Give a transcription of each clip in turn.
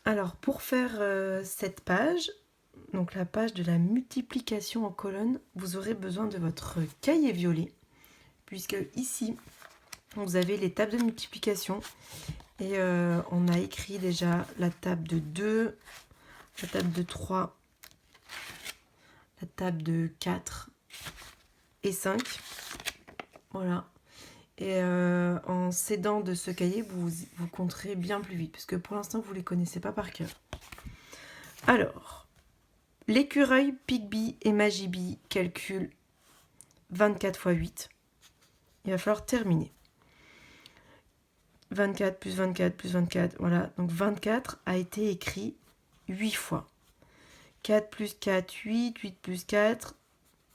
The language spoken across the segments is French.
Alors, pour faire cette page, donc la page de la multiplication en colonne, vous aurez besoin de votre cahier violet, puisque ici, vous avez les tables de multiplication. Et on a écrit déjà la table de 2, la table de 3, la table de 4 et 5. Voilà. Et en s'aidant de ce cahier, vous compterez bien plus vite, parce que pour l'instant, vous ne les connaissez pas par cœur. Alors, l'écureuil, Pigby et Magibi calculent 24 x 8. Il va falloir terminer. 24 plus 24 plus 24, voilà. Donc 24 a été écrit 8 fois. 4 plus 4, 8, 8 plus 4,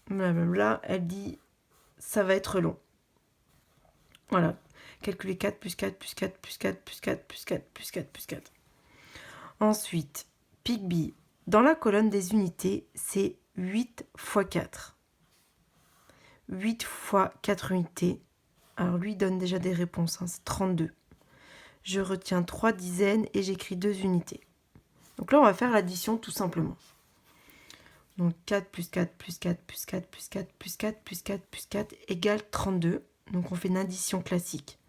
blablabla. Elle dit, ça va être long. Voilà. Calculer 4 plus 4 plus 4 plus 4 plus 4 plus 4 plus 4 plus 4. Ensuite, Pigby. Dans la colonne des unités, c'est 8 x 4. 8 x 4 unités. Alors lui donne déjà des réponses, hein, c'est 32. Je retiens 3 dizaines et j'écris 2 unités. Donc là, on va faire l'addition tout simplement. Donc 4 plus 4 plus 4 plus 4 plus 4 plus 4 plus 4 plus 4 égale 32. Donc on fait une addition classique.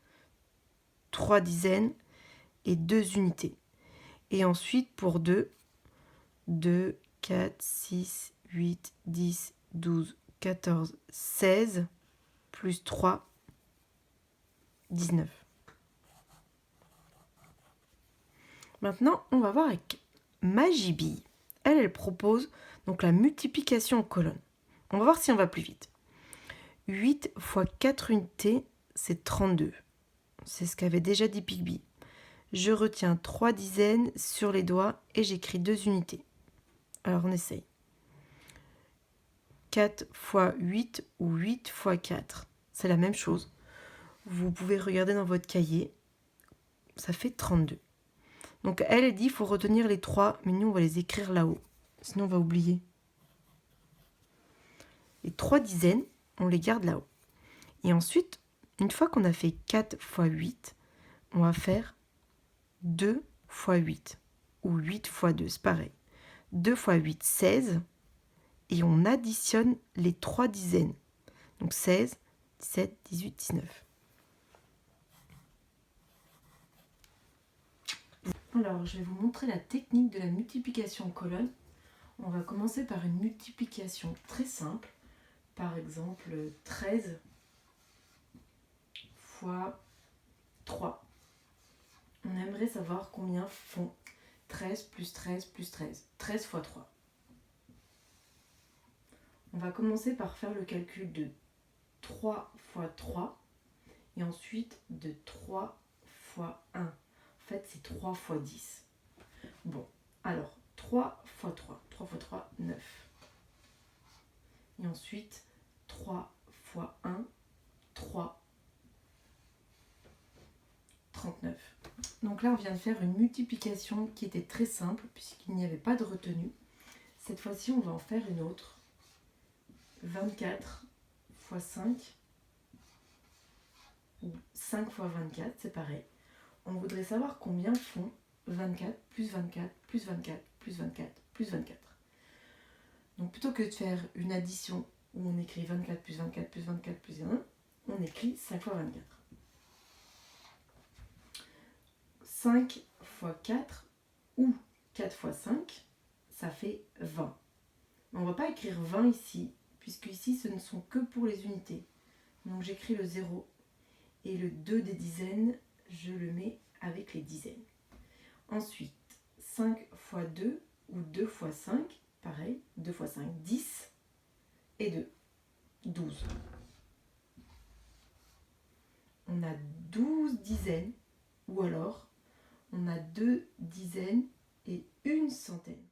3 dizaines et 2 unités. Et ensuite, pour 2, 2, 4, 6, 8, 10, 12, 14, 16, plus 3, 19. Maintenant, on va voir avec Magibi. Elle propose donc la multiplication en colonne. On va voir si on va plus vite. 8 x 4 unités, c'est 32. C'est ce qu'avait déjà dit Pigby. Je retiens 3 dizaines sur les doigts et j'écris 2 unités. Alors on essaye. 4 x 8 ou 8 x 4. C'est la même chose. Vous pouvez regarder dans votre cahier. Ça fait 32. Donc elle dit qu'il faut retenir les 3, mais nous on va les écrire là-haut. Sinon on va oublier. Les 3 dizaines, on les garde là-haut. Et ensuite, une fois qu'on a fait 4 x 8, on va faire 2 x 8 ou 8 x 2, c'est pareil. 2 x 8, 16. Et on additionne les 3 dizaines. Donc 16, 17, 18, 19. Alors, je vais vous montrer la technique de la multiplication en colonne. On va commencer par une multiplication très simple. Par exemple, 13 fois 3. On aimerait savoir combien font 13 plus 13 plus 13. 13 fois 3. On va commencer par faire le calcul de 3 fois 3 et ensuite de 3 fois 1. En fait, c'est 3 fois 10. Bon, alors 3 fois 3. 3 fois 3, 9. Et ensuite, 3 fois 1, 3. 39. Donc là, on vient de faire une multiplication qui était très simple puisqu'il n'y avait pas de retenue. Cette fois-ci, on va en faire une autre. 24 fois 5 ou 5 fois 24, c'est pareil. On voudrait savoir combien font 24 plus 24 plus 24 plus 24 plus 24. Donc plutôt que de faire une addition où on écrit 24 plus 24 plus 24 plus 1, on écrit 5 fois 24. 5 fois 4 ou 4 fois 5, ça fait 20. Mais on ne va pas écrire 20 ici, puisque ici ce ne sont que pour les unités. Donc j'écris le 0 et le 2 des dizaines, je le mets avec les dizaines. Ensuite, 5 fois 2 ou 2 fois 5, pareil, 2 fois 5, 10 et 2, 12. On a 12 dizaines ou alors on a 2 dizaines et une centaine.